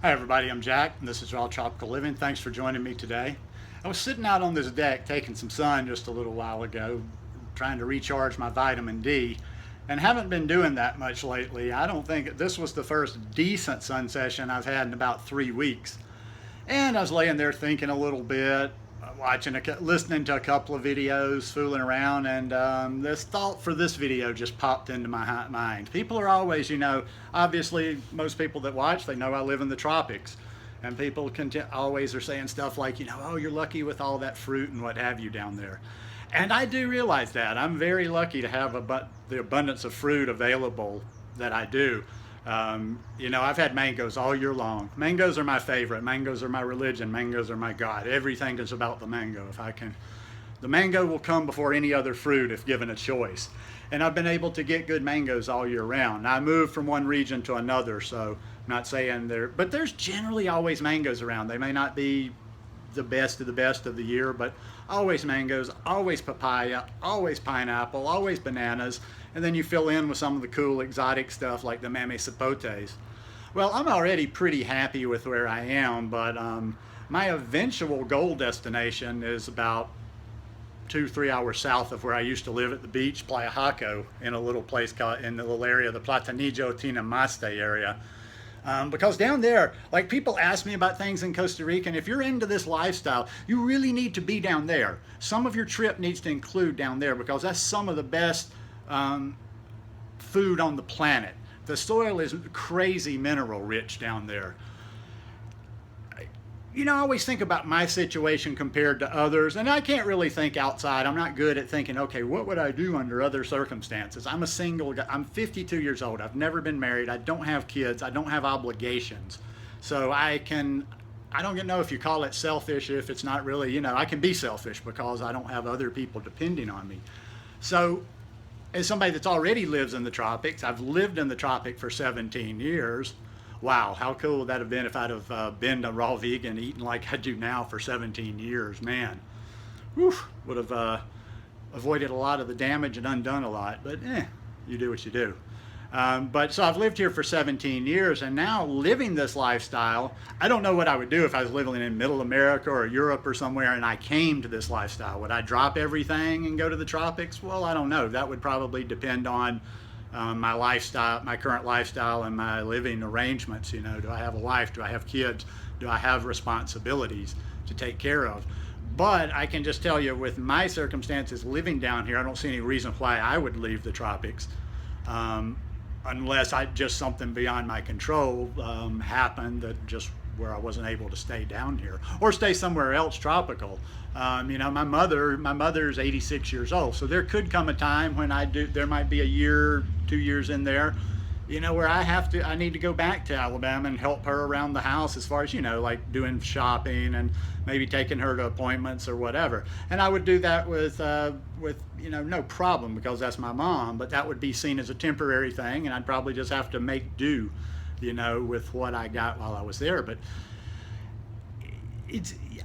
Hi everybody, I'm Jack, and this is Raw Tropical Living. Thanks for joining me today. I was sitting out on this deck taking some sun just a little while ago, trying to recharge my vitamin D, and haven't been doing that much lately. I don't think this was the first decent sun session I've had in about 3 weeks. And I was laying there thinking a little bit, listening to a couple of videos, fooling around, and this thought for this video just popped into my mind. People are always, obviously most people that watch, they know I live in the tropics. And people always are saying stuff like, oh, you're lucky with all that fruit and what have you down there. And I do realize that. I'm very lucky to have the abundance of fruit available that I do. I've had mangoes all year long. Mangoes are my favorite. Mangoes are my religion. Mangoes are my God. Everything is about the mango. The mango will come before any other fruit if given a choice. And I've been able to get good mangoes all year round. Now, I moved from one region to another, so I'm not saying but there's generally always mangoes around. They may not be the best of the year, but always mangoes, always papaya, always pineapple, always bananas, and then you fill in with some of the cool exotic stuff like the mame sapotes. Well, I'm already pretty happy with where I am, but my eventual goal destination is about 2-3 hours south of where I used to live at the beach, Playa Jaco, in a little place called, in the little area, the Platanillo Tinamaste area. Because down there, like, people ask me about things in Costa Rica, and if you're into this lifestyle, you really need to be down there. Some of your trip needs to include down there because that's some of the best food on the planet. The soil is crazy mineral rich down there. I always think about my situation compared to others, and I can't really think outside. I'm not good at thinking, okay, what would I do under other circumstances? I'm a single guy. I'm 52 years old. I've never been married. I don't have kids. I don't have obligations. So I don't know if you call it selfish, if it's not really, I can be selfish because I don't have other people depending on me. So as somebody that's already lives in the tropics, I've lived in the tropic for 17 years. Wow, how cool would that have been if I'd have been a raw vegan, eating like I do now for 17 years, man. Whew, would have avoided a lot of the damage and undone a lot, but you do what you do. So I've lived here for 17 years, and now living this lifestyle, I don't know what I would do if I was living in middle America or Europe or somewhere and I came to this lifestyle. Would I drop everything and go to the tropics? Well, I don't know. That would probably depend on my lifestyle, my current lifestyle, and my living arrangements. Do I have a wife? Do I have kids? Do I have responsibilities to take care of? But I can just tell you, with my circumstances living down here, I don't see any reason why I would leave the tropics, unless just something beyond my control happened, that just where I wasn't able to stay down here or stay somewhere else tropical. My mother's 86 years old, so there could come a time when there might be a year, 2 years in there, where I need to go back to Alabama and help her around the house as far as, like doing shopping and maybe taking her to appointments or whatever. And I would do that with no problem, because that's my mom, but that would be seen as a temporary thing, and I'd probably just have to make do, with what I got while I was there. But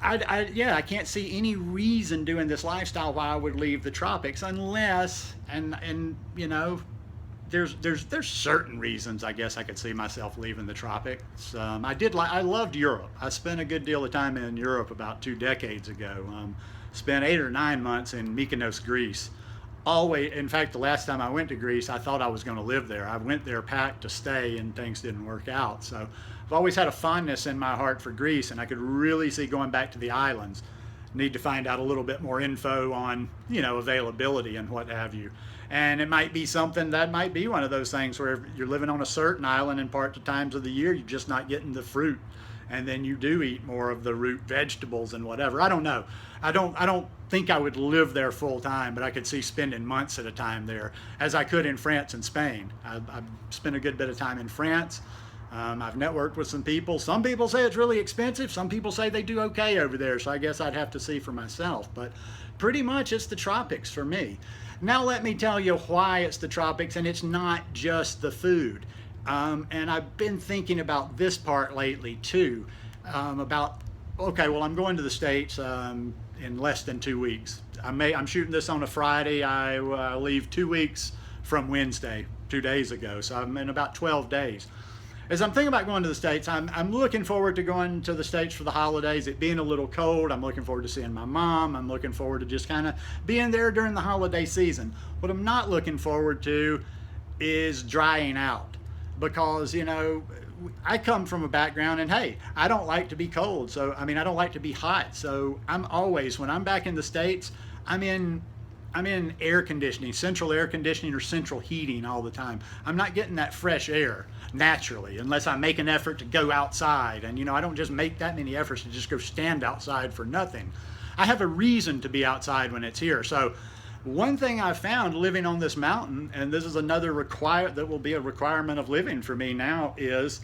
I can't see any reason doing this lifestyle why I would leave the tropics, unless, there's certain reasons I guess I could see myself leaving the tropics. I loved Europe. I spent a good deal of time in Europe about 2 decades ago. Spent 8 or 9 months in Mykonos, Greece. In fact, the last time I went to Greece, I thought I was going to live there. I went there packed to stay, and things didn't work out. So I've always had a fondness in my heart for Greece, and I could really see going back to the islands. Need to find out a little bit more info on, availability and what have you. And it might be something that might be one of those things where you're living on a certain island, and part of times of the year you're just not getting the fruit, and then you do eat more of the root vegetables and whatever. I don't know. I don't think I would live there full time, but I could see spending months at a time there, as I could in France and Spain. I've spent a good bit of time in France. I've networked with some people. Some people say it's really expensive. Some people say they do okay over there. So I guess I'd have to see for myself. But pretty much it's the tropics for me. Now let me tell you why it's the tropics, and it's not just the food. And I've been thinking about this part lately too. I'm going to the States in less than 2 weeks. I'm shooting this on a Friday. I leave 2 weeks from Wednesday, 2 days ago. So I'm in about 12 days. as I'm thinking about going to the States, I'm looking forward to going to the States for the holidays. It being a little cold, I'm looking forward to seeing my mom. I'm looking forward to just kind of being there during the holiday season. What I'm not looking forward to is drying out, because, you know, I come from a background, and hey, I don't like to be cold. So, I mean, I don't like to be hot. So I'm always, when I'm back in the States, I'm in air conditioning, central air conditioning or central heating all the time. I'm not getting that fresh air naturally unless I make an effort to go outside. And, you know, I don't just make that many efforts to just go stand outside for nothing. I have a reason to be outside when it's here. So one thing I found living on this mountain, and this is another that will be a requirement of living for me now, is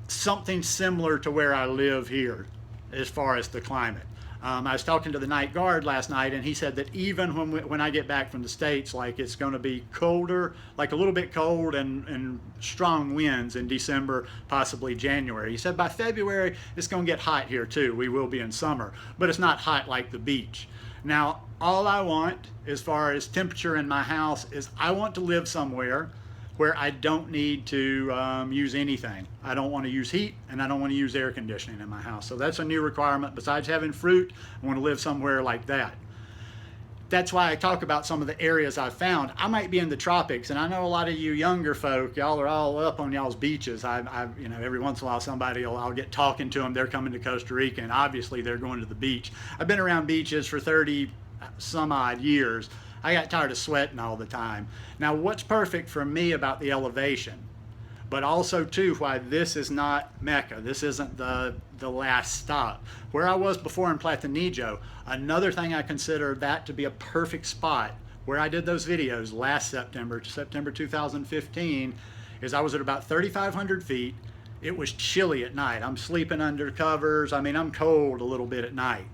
something similar to where I live here as far as the climate. I was talking to the night guard last night, and he said that even when I get back from the States, like, it's going to be colder, like a little bit cold and strong winds in December, possibly January. He said by February, it's going to get hot here too. We will be in summer, but it's not hot like the beach. Now, all I want as far as temperature in my house is I want to live somewhere where I don't need to use anything. I don't want to use heat, and I don't want to use air conditioning in my house. So that's a new requirement. Besides having fruit, I want to live somewhere like that. That's why I talk about some of the areas I've found. I might be in the tropics, and I know a lot of you younger folk, y'all are all up on y'all's beaches. You know, every once in a while I'll get talking to them. They're coming to Costa Rica, and obviously they're going to the beach. I've been around beaches for 30 some odd years. I got tired of sweating all the time. Now, what's perfect for me about the elevation, but also too why this is not Mecca, this isn't the last stop. Where I was before in Platanillo, another thing I consider that to be a perfect spot, where I did those videos last September 2015, is I was at about 3,500 feet. It was chilly at night. I'm sleeping under covers. I mean, I'm cold a little bit at night.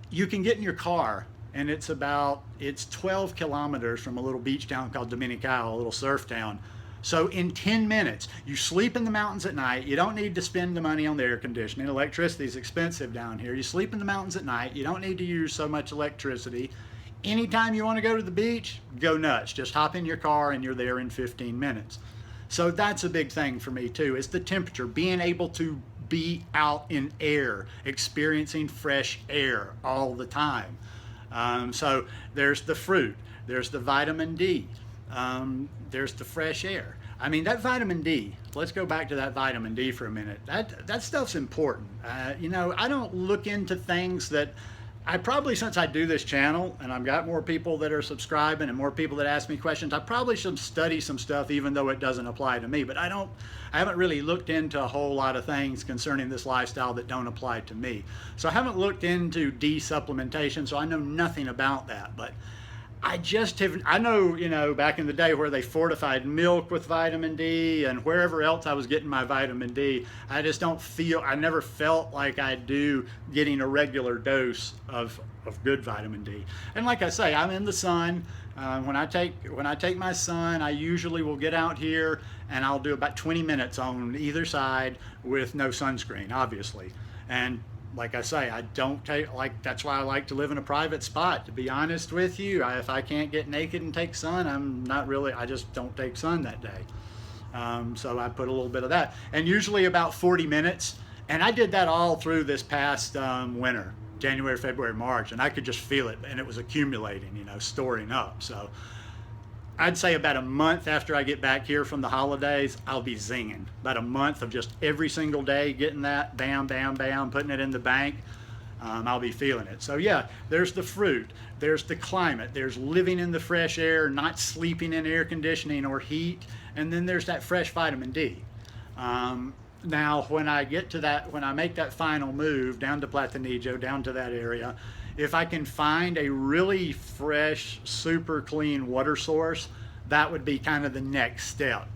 You can get in your car, and it's 12 kilometers from a little beach town called Dominical, a little surf town. So in 10 minutes, you sleep in the mountains at night. You don't need to spend the money on the air conditioning. Electricity is expensive down here. You sleep in the mountains at night. You don't need to use so much electricity. Anytime you want to go to the beach, go nuts. Just hop in your car and you're there in 15 minutes. So that's a big thing for me too, is the temperature, being able to be out in air, experiencing fresh air all the time. So there's the fruit, there's the vitamin D, there's the fresh air. I mean, that vitamin D, let's go back to that vitamin D for a minute. That stuff's important. You know, I don't look into things that I probably, since I do this channel and I've got more people that are subscribing and more people that ask me questions, I probably should study some stuff even though it doesn't apply to me. But I haven't really looked into a whole lot of things concerning this lifestyle that don't apply to me. So I haven't looked into D supplementation, so I know nothing about that. But I know, you know, back in the day where they fortified milk with vitamin D and wherever else I was getting my vitamin D, I never felt like I do getting a regular dose of good vitamin D. And like I say, I'm in the sun. When I take my son, I usually will get out here and I'll do about 20 minutes on either side with no sunscreen, obviously. And like I say, that's why I like to live in a private spot, to be honest with you. If I can't get naked and take sun, I just don't take sun that day. So I put a little bit of that. And usually about 40 minutes. And I did that all through this past winter, January, February, March, and I could just feel it. And it was accumulating, you know, storing up. So I'd say about a month after I get back here from the holidays, I'll be zinging. About a month of just every single day getting that, bam, bam, bam, putting it in the bank. I'll be feeling it. So yeah, there's the fruit, there's the climate, there's living in the fresh air, not sleeping in air conditioning or heat, and then there's that fresh vitamin D. Now, when I make that final move down to Platanillo, down to that area, if I can find a really fresh, super clean water source, that would be kind of the next step.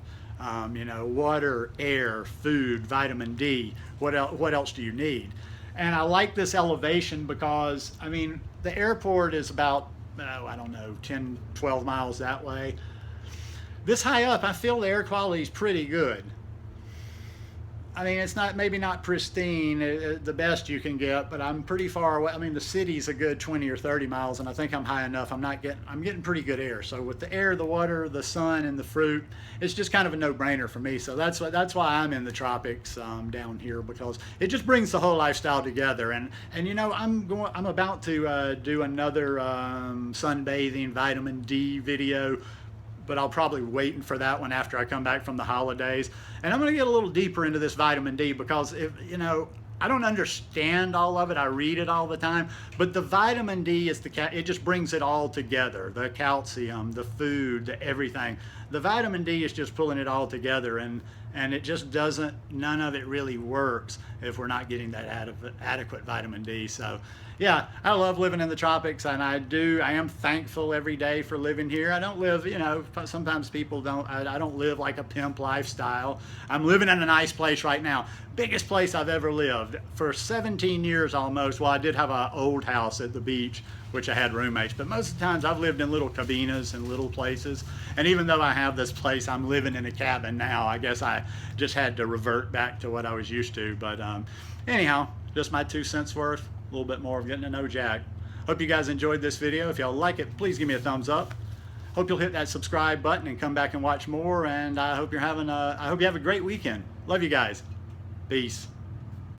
You know, water, air, food, vitamin D, what else do you need? And I like this elevation because, I mean, the airport is about, I don't know, 10, 12 miles that way. This high up, I feel the air quality is pretty good. I mean, it's not, maybe not pristine, the best you can get, but I'm pretty far away. I mean, the city's a good 20 or 30 miles, and I think I'm high enough. I'm getting pretty good air. So with the air, the water, the sun, and the fruit, it's just kind of a no-brainer for me. So that's why I'm in the tropics down here, because it just brings the whole lifestyle together. And you know, I'm about to do another sunbathing vitamin D video, but I'll probably wait for that one after I come back from the holidays. And I'm going to get a little deeper into this vitamin D, because if you know, I don't understand all of it. I read it all the time, but the vitamin D is it just brings it all together. The calcium, the food, the everything. The vitamin D is just pulling it all together, and it just doesn't, none of it really works if we're not getting that adequate vitamin D. So yeah, I love living in the tropics, and I am thankful every day for living here. I don't live, you know, sometimes people don't, I don't live like a pimp lifestyle. I'm living in a nice place right now. Biggest place I've ever lived for 17 years almost. Well, I did have an old house at the beach, which I had roommates, but most of the times I've lived in little cabinas and little places. And even though I have this place, I'm living in a cabin now. I guess I just had to revert back to what I was used to. But anyhow, just my 2 cents worth, a little bit more of getting to know Jack. Hope you guys enjoyed this video. If y'all like it, please give me a thumbs up. Hope you'll hit that subscribe button and come back and watch more. And I hope you have a great weekend. Love you guys. Peace.